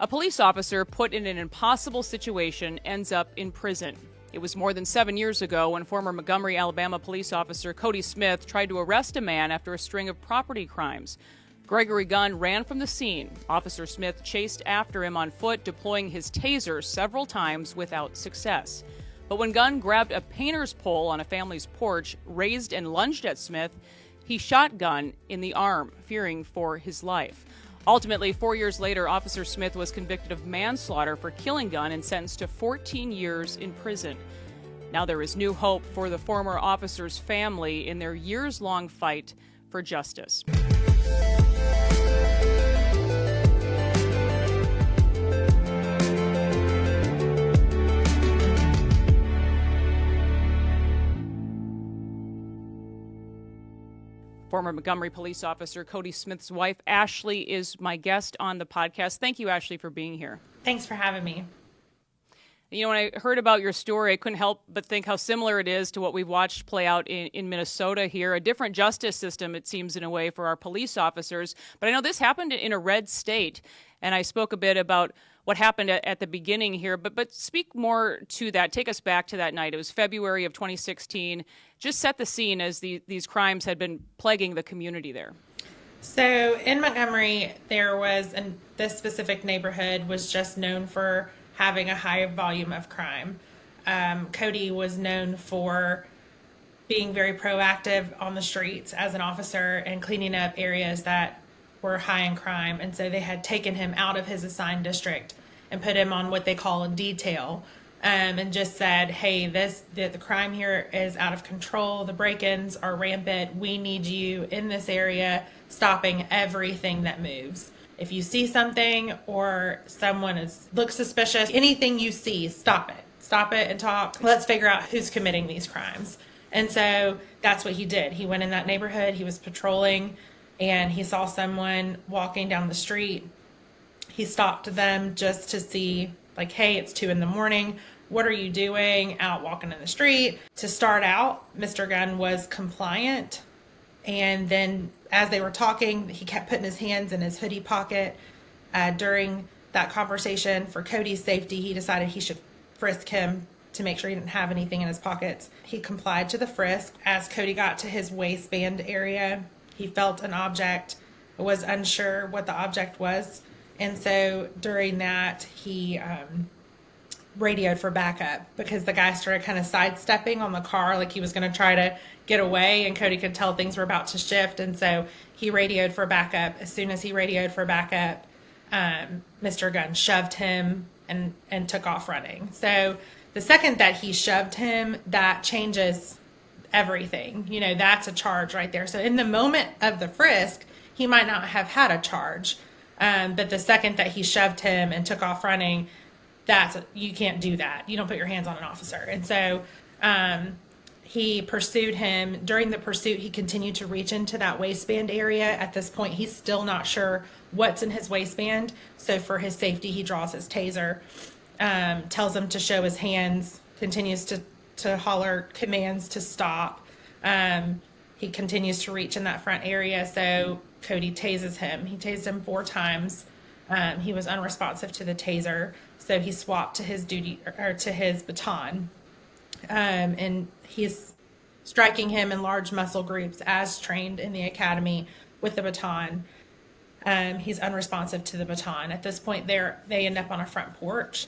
A police officer put in an impossible situation ends up in prison. It was more than 7 years ago when former Montgomery, Alabama police officer Cody Smith tried to arrest a man after a string of property crimes. Gregory Gunn ran from the scene. Officer Smith chased after him on foot, deploying his taser several times without success. But when Gunn grabbed a painter's pole on a family's porch, raised and lunged at Smith, he shot Gunn in the arm, fearing for his life. Ultimately, 4 years later, Officer Smith was convicted of manslaughter for killing Gunn and sentenced to 14 years in prison. Now there is new hope for the former officer's family in their years-long fight for justice. Former Montgomery police officer Cody Smith's wife, Ashley, is my guest on the podcast. Thank you, Ashley, for being here. Thanks for having me. You know, when I heard about your story, I couldn't help but think how similar it is to what we've watched play out in Minnesota here. A different justice system, it seems, in a way, for our police officers. But I know this happened in a red state, and I spoke a bit about what happened at the beginning here. But speak more to that. Take us back to that night. It was February of 2016. Just set the scene as these crimes had been plaguing the community there. So in Montgomery, this specific neighborhood was just known for having a high volume of crime. Cody was known for being very proactive on the streets as an officer and cleaning up areas that were high in crime. And so they had taken him out of his assigned district and put him on what they call a detail, and just said, hey, the crime here is out of control. The break-ins are rampant. We need you in this area stopping everything that moves. If you see something or someone looks suspicious, anything you see, stop it. Stop it and talk. Let's figure out who's committing these crimes. And so that's what he did. He went in that neighborhood. He was patrolling, and he saw someone walking down the street. He stopped them just to see, like, hey, it's 2 a.m. What are you doing out walking in the street? To start out, Mr. Gunn was compliant. And then as they were talking, he kept putting his hands in his hoodie pocket. During that conversation, for Cody's safety, he decided he should frisk him to make sure he didn't have anything in his pockets. He complied to the frisk. As Cody got to his waistband area, he felt an object, was unsure what the object was. And so during that, he radioed for backup because the guy started kind of sidestepping on the car like he was going to try to get away, and Cody could tell things were about to shift. And so he radioed for backup. As soon as he radioed for backup, Mr. Gunn shoved him and took off running. So the second that he shoved him, that changes everything. You know, that's a charge right there. So in the moment of the frisk, he might not have had a charge. But the second that he shoved him and took off running, you can't do that. You don't put your hands on an officer. And so he pursued him. During the pursuit, he continued to reach into that waistband area. At this point, he's still not sure what's in his waistband. So for his safety, he draws his taser, tells him to show his hands, continues to holler commands to stop. He continues to reach in that front area. So Cody tases him. He tased him 4 times. He was unresponsive to the taser, so he swapped to his baton. And he's striking him in large muscle groups as trained in the academy with the baton. He's unresponsive to the baton. At this point, they end up on a front porch,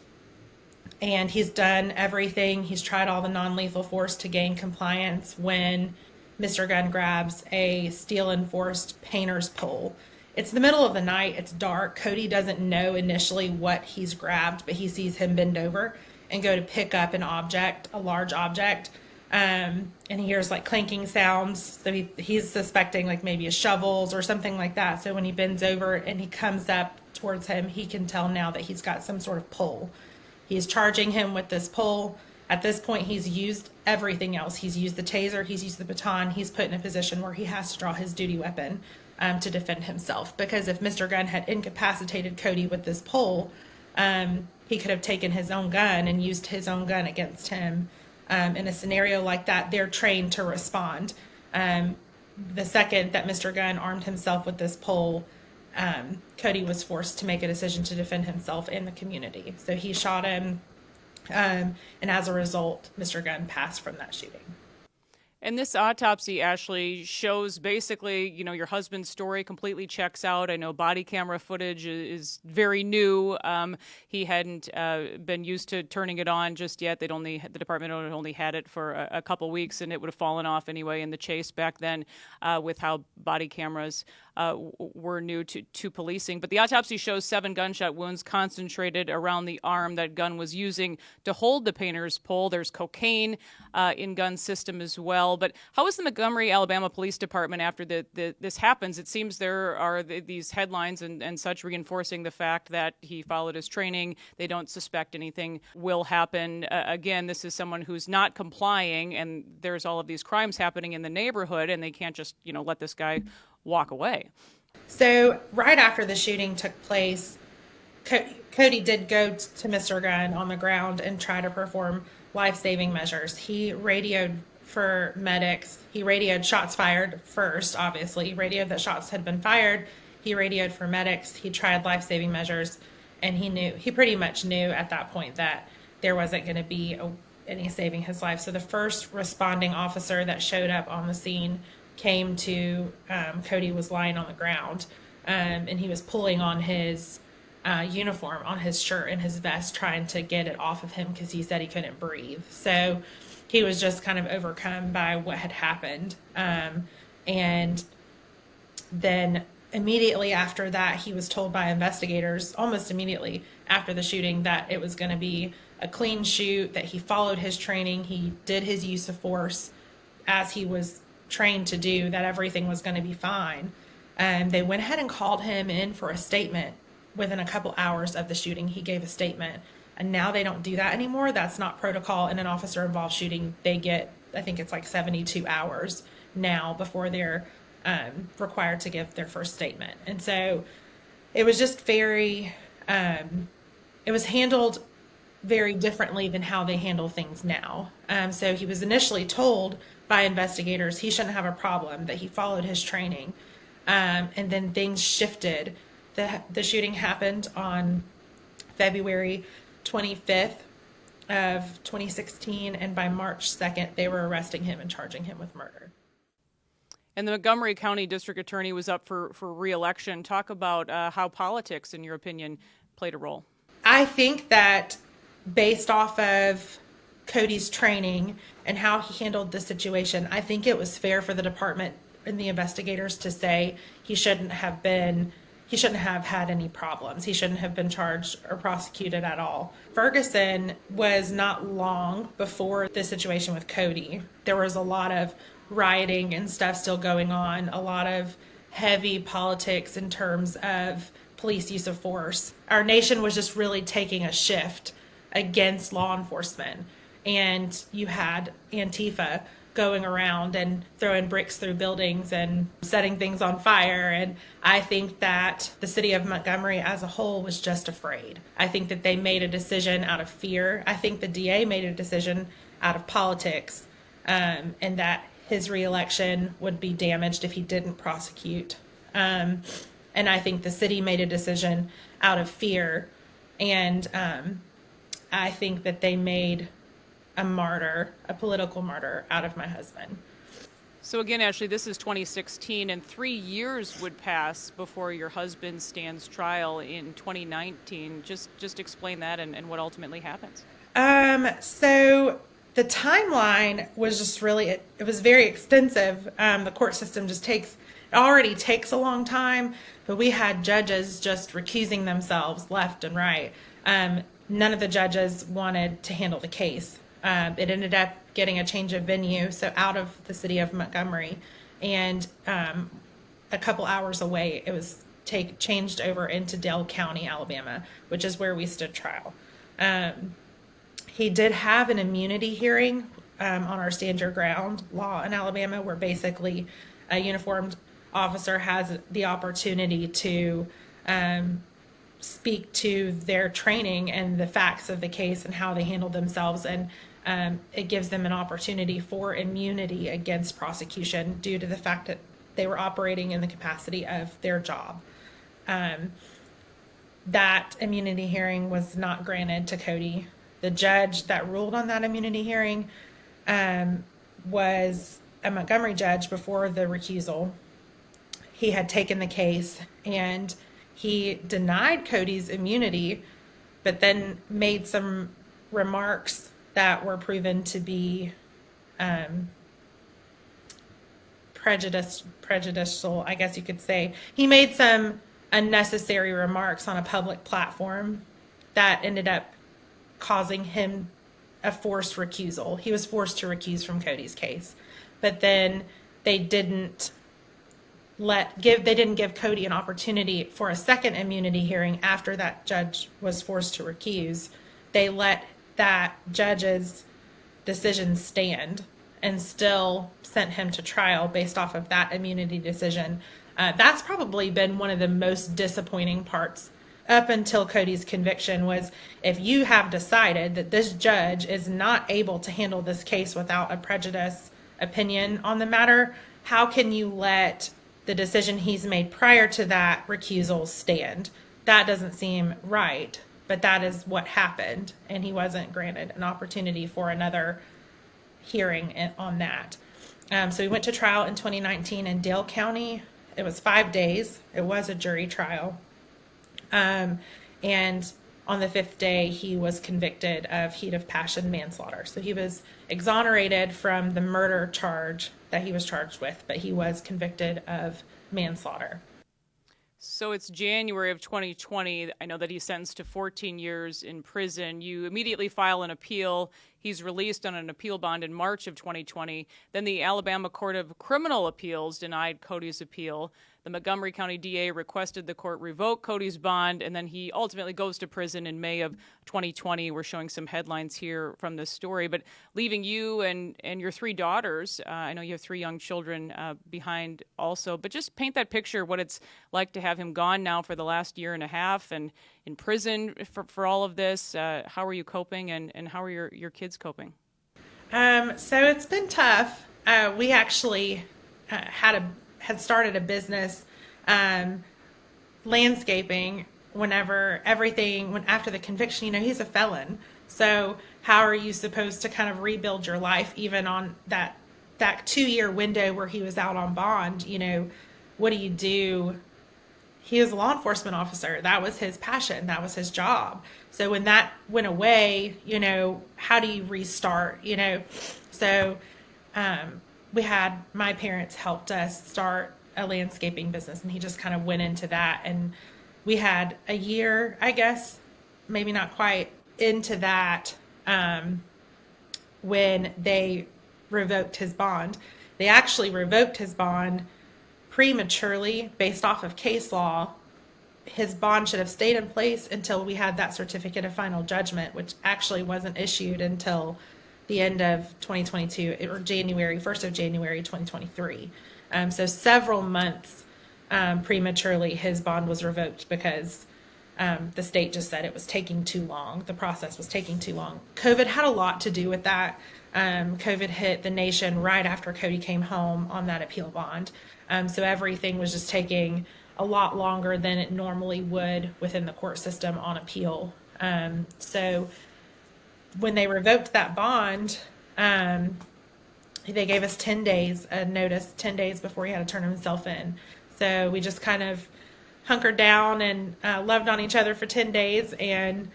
and he's done everything. He's tried all the non-lethal force to gain compliance when Mr. Gunn grabs a steel-enforced painter's pole. It's the middle of the night. It's dark. Cody doesn't know initially what he's grabbed, but he sees him bend over and go to pick up an object, a large object, and he hears like clanking sounds. So he's suspecting like maybe a shovels or something like that. So when he bends over and he comes up towards him, he can tell now that he's got some sort of pole. He's charging him with this pole. At this point, he's used everything else. He's used the taser. He's used the baton. He's put in a position where he has to draw his duty weapon to defend himself. Because if Mr. Gunn had incapacitated Cody with this pole, he could have taken his own gun and used his own gun against him. In a scenario like that, they're trained to respond. The second that Mr. Gunn armed himself with this pole, Cody was forced to make a decision to defend himself in the community. So he shot him, and as a result, Mr. Gunn passed from that shooting. And this autopsy, Ashley, shows basically, your husband's story completely checks out. I know body camera footage is very new. He hadn't been used to turning it on just yet. The department had only had it for a couple weeks, and it would have fallen off anyway in the chase back then with how body cameras were new to policing. But the autopsy shows 7 gunshot wounds concentrated around the arm that Gunn was using to hold the painter's pole. There's cocaine in Gunn's system as well. But how is the Montgomery, Alabama Police Department after this happens? It seems there are these headlines and such reinforcing the fact that he followed his training. They don't suspect anything will happen. Again, this is someone who's not complying, and there's all of these crimes happening in the neighborhood, and they can't just, let this guy walk away. So right after the shooting took place, Cody did go to Mr. Gunn on the ground and try to perform life-saving measures. He radioed for medics. He radioed shots fired first, obviously. He radioed that shots had been fired. He radioed for medics. He tried life-saving measures, and he pretty much knew at that point that there wasn't going to be any saving his life. So the first responding officer that showed up on the scene came to Cody was lying on the ground, and he was pulling on his uniform, on his shirt and his vest, trying to get it off of him because he said he couldn't breathe. So he was just kind of overcome by what had happened. And then immediately after that, he was told by investigators, almost immediately after the shooting, that it was going to be a clean shoot, that he followed his training, he did his use of force as he was trained to do, that everything was going to be fine. They went ahead and called him in for a statement. Within a couple hours of the shooting, he gave a statement. And now they don't do that anymore. That's not protocol. In an officer-involved shooting, they get, I think it's like 72 hours now before they're required to give their first statement. And so it was just it was handled very differently than how they handle things now. So he was initially told by investigators he shouldn't have a problem, that he followed his training. And then things shifted. The shooting happened on February 25th of 2016, and by March 2nd, they were arresting him and charging him with murder. And the Montgomery County District Attorney was up for re-election. Talk about how politics, in your opinion, played a role. I think that based off of Cody's training and how he handled the situation, I think it was fair for the department and the investigators to say he shouldn't have had any problems. He shouldn't have been charged or prosecuted at all. Ferguson was not long before the situation with Cody. There was a lot of rioting and stuff still going on, a lot of heavy politics in terms of police use of force. Our nation was just really taking a shift against law enforcement. And you had Antifa going around and throwing bricks through buildings and setting things on fire. And I think that the city of Montgomery as a whole was just afraid. I think that they made a decision out of fear. I think the DA made a decision out of politics, and that his reelection would be damaged if he didn't prosecute. And I think the city made a decision out of fear. And I think that they made a martyr, a political martyr, out of my husband. So again, Ashley, this is 2016, and 3 years would pass before your husband stands trial in 2019. Just explain that and what ultimately happens. So the timeline was just really, it was very extensive. The court system already takes a long time, but we had judges just recusing themselves left and right. None of the judges wanted to handle the case. It ended up getting a change of venue, so out of the city of Montgomery, and a couple hours away, it was changed over into Dale County, Alabama, which is where we stood trial. He did have an immunity hearing on our stand your ground law in Alabama, where basically a uniformed officer has the opportunity to speak to their training and the facts of the case and how they handled themselves, and it gives them an opportunity for immunity against prosecution due to the fact that they were operating in the capacity of their job. that immunity hearing was not granted to Cody. The judge that ruled on that immunity hearing was a Montgomery judge before the recusal. He had taken the case and he denied Cody's immunity, but then made some remarks that were proven to be prejudicial, I guess you could say. He made some unnecessary remarks on a public platform that ended up causing him a forced recusal. He was forced to recuse from Cody's case. But then they didn't give Cody an opportunity for a second immunity hearing after that judge was forced to recuse. They let that judge's decision stand and still sent him to trial based off of that immunity decision. That's probably been one of the most disappointing parts up until Cody's conviction, was if you have decided that this judge is not able to handle this case without a prejudice opinion on the matter, how can you let the decision he's made prior to that recusal stand? That doesn't seem right, but that is what happened, and he wasn't granted an opportunity for another hearing on that. So we went to trial in 2019 in Dale County. It was 5 days. It was a jury trial. And on the 5th day, he was convicted of heat of passion manslaughter. So he was exonerated from the murder charge that he was charged with, but he was convicted of manslaughter. So it's January of 2020. I know that he's sentenced to 14 years in prison. You immediately file an appeal. He's released on an appeal bond in March of 2020. Then the Alabama Court of Criminal Appeals denied Cody's appeal. The Montgomery County DA requested the court revoke Cody's bond, and then he ultimately goes to prison in May of 2020. We're showing some headlines here from this story, but leaving you and your 3 daughters, I know you have 3 young children behind also, but just paint that picture, what it's like to have him gone now for the last year and a half and in prison for all of this. How are you coping, and how are your kids coping? So it's been tough. We actually had started a business, landscaping, after the conviction. He's a felon. So how are you supposed to kind of rebuild your life even on that 2-year window where he was out on bond? What do you do? He was a law enforcement officer. That was his passion. That was his job. So when that went away, how do you restart? So my parents helped us start a landscaping business, and he just kind of went into that. And we had a year, I guess, maybe not quite into that, when they revoked his bond. They actually revoked his bond prematurely based off of case law. His bond should have stayed in place until we had that certificate of final judgment, which actually wasn't issued until the end of 2022, or 1st of January 2023. So several months prematurely, his bond was revoked because the state just said it was taking too long. The process was taking too long. COVID had a lot to do with that. COVID hit the nation right after Cody came home on that appeal bond. So everything was just taking a lot longer than it normally would within the court system on appeal. So when they revoked that bond, they gave us 10 days notice, 10 days before he had to turn himself in. So we just kind of hunkered down and loved on each other for 10 days. And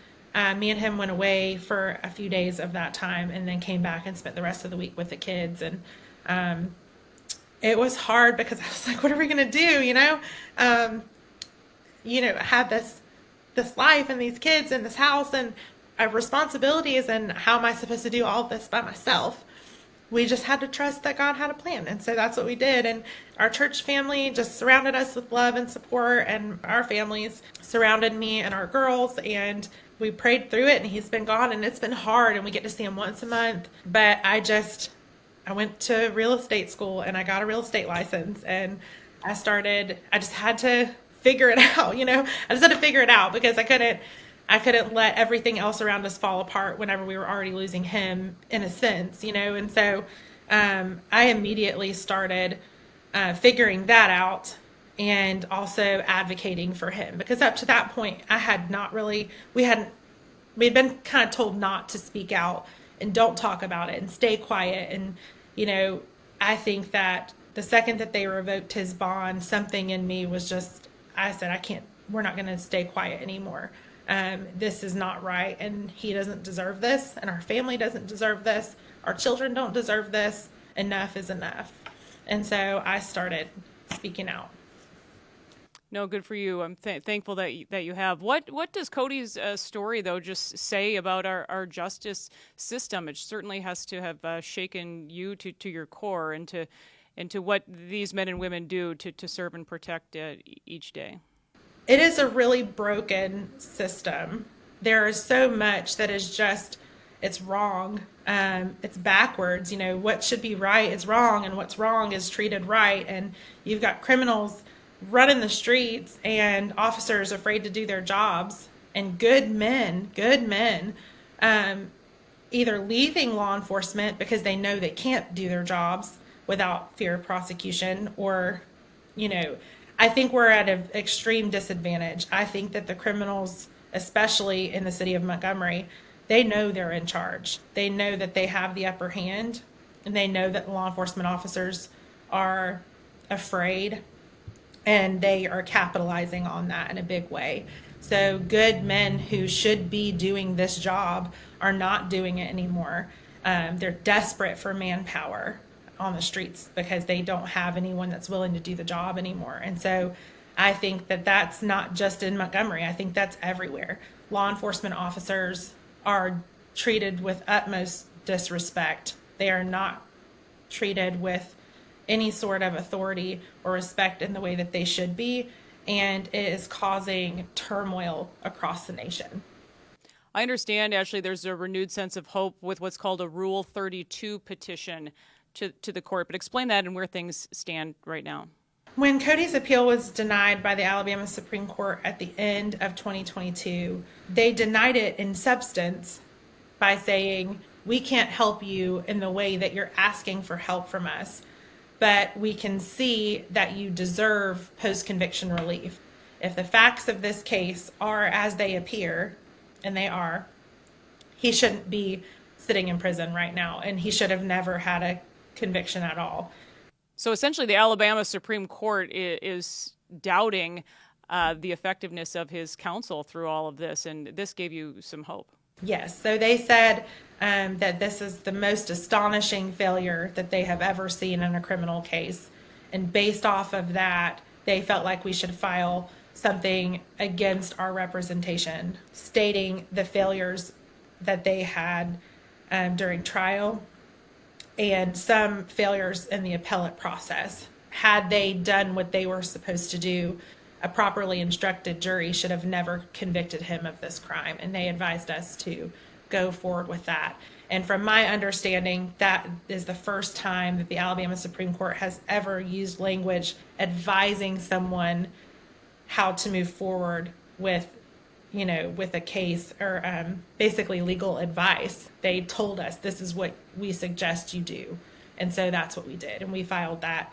me and him went away for a few days of that time, and then came back and spent the rest of the week with the kids. And it was hard because I was like, what are we going to do? Have this life and these kids and this house and responsibilities, and how am I supposed to do all of this by myself? We just had to trust that God had a plan. And so that's what we did. And our church family just surrounded us with love and support, and our families surrounded me and our girls, and we prayed through it. And he's been gone, and it's been hard, and we get to see him once a month. But I went to real estate school, and I got a real estate license, and I just had to figure it out. I just had to figure it out because I couldn't let everything else around us fall apart whenever we were already losing him, in a sense, And so I immediately started figuring that out. and also advocating for him, because up to that point I had not really, we'd been kind of told not to speak out and don't talk about it and stay quiet. And, I think that the second that they revoked his bond, something in me was just, I said, we're not going to stay quiet anymore. This is not right. And he doesn't deserve this. And our family doesn't deserve this. Our children don't deserve this. Enough is enough. And so I started speaking out. No, good for you. I'm thankful that you have. What does Cody's story, though, just say about our justice system? It certainly has to have shaken you to your core and to what these men and women do to serve and protect each day. It is a really broken system. There is so much that is just, it's wrong. It's backwards. What should be right is wrong, and what's wrong is treated right. And you've got criminals running the streets and officers afraid to do their jobs, and good men, either leaving law enforcement because they know they can't do their jobs without fear of prosecution, or, I think we're at an extreme disadvantage. I think that the criminals, especially in the city of Montgomery, they know they're in charge. They know that they have the upper hand, and they know that law enforcement officers are afraid, and they are capitalizing on that in a big way. So good men who should be doing this job are not doing it anymore. They're desperate for manpower on the streets because they don't have anyone that's willing to do the job anymore. And so I think that that's not just in Montgomery. I think that's everywhere. Law enforcement officers are treated with utmost disrespect. They are not treated with any sort of authority or respect in the way that they should be, and it is causing turmoil across the nation. I understand, Ashley, there's a renewed sense of hope with what's called a Rule 32 petition to the court, but explain that and where things stand right now. When Cody's appeal was denied by the Alabama Supreme Court at the end of 2022, they denied it in substance by saying, we can't help you in the way that you're asking for help from us, but we can see that you deserve post-conviction relief. If the facts of this case are as they appear, and they are, he shouldn't be sitting in prison right now, and he should have never had a conviction at all. So essentially the Alabama Supreme Court is doubting the effectiveness of his counsel through all of this, and this gave you some hope. Yes, so they said that this is the most astonishing failure that they have ever seen in a criminal case. And based off of that, they felt like we should file something against our representation, stating the failures that they had during trial and some failures in the appellate process. Had they done what they were supposed to do, a properly instructed jury should have never convicted him of this crime, and they advised us to go forward with that. And from my understanding, that is the first time that the Alabama Supreme Court has ever used language advising someone how to move forward with, with a case, or basically legal advice. They told us, this is what we suggest you do. And so that's what we did. And we filed that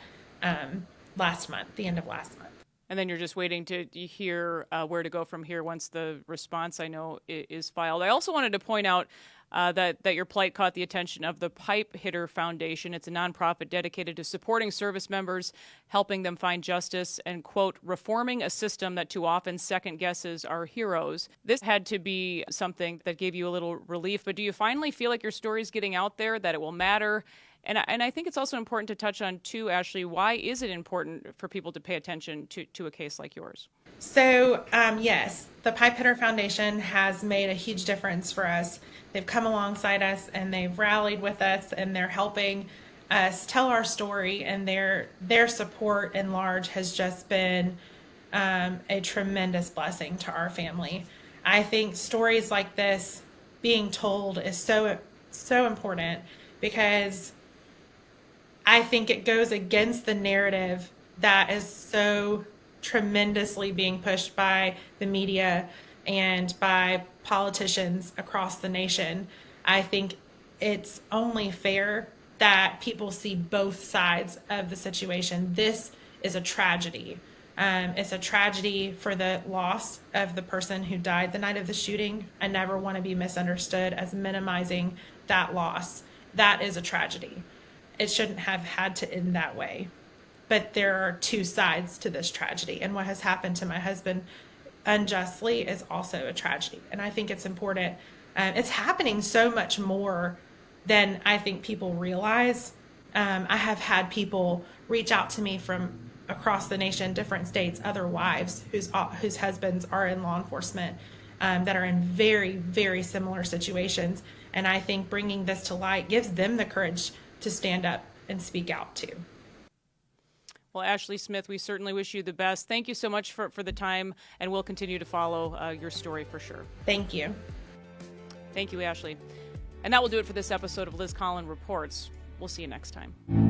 last month, the end of last month. And then you're just waiting to hear where to go from here once the response, I know, is filed. I also wanted to point out that your plight caught the attention of the Pipe Hitter Foundation. It's a nonprofit dedicated to supporting service members, helping them find justice, and, quote, reforming a system that too often second guesses our heroes. This had to be something that gave you a little relief, but do you finally feel like your story's getting out there, that it will matter? And I think it's also important to touch on, too, Ashley, why is it important for people to pay attention to a case like yours? So, yes, the Pipe Hitter Foundation has made a huge difference for us. They've come alongside us, and they've rallied with us, and they're helping us tell our story, and their support in large has just been a tremendous blessing to our family. I think stories like this being told is so important, because I think it goes against the narrative that is so tremendously being pushed by the media and by politicians across the nation. I think it's only fair that people see both sides of the situation. This is a tragedy. It's a tragedy for the loss of the person who died the night of the shooting. I never want to be misunderstood as minimizing that loss. That is a tragedy. It shouldn't have had to end that way. But there are two sides to this tragedy, and what has happened to my husband unjustly is also a tragedy. And I think it's important. It's happening so much more than I think people realize. I have had people reach out to me from across the nation, different states, other wives whose husbands are in law enforcement, that are in very, very similar situations. And I think bringing this to light gives them the courage to stand up and speak out too. Well, Ashley Smith, we certainly wish you the best. Thank you so much for the time, and we'll continue to follow your story for sure. Thank you. Thank you, Ashley. And that will do it for this episode of Liz Collin Reports. We'll see you next time.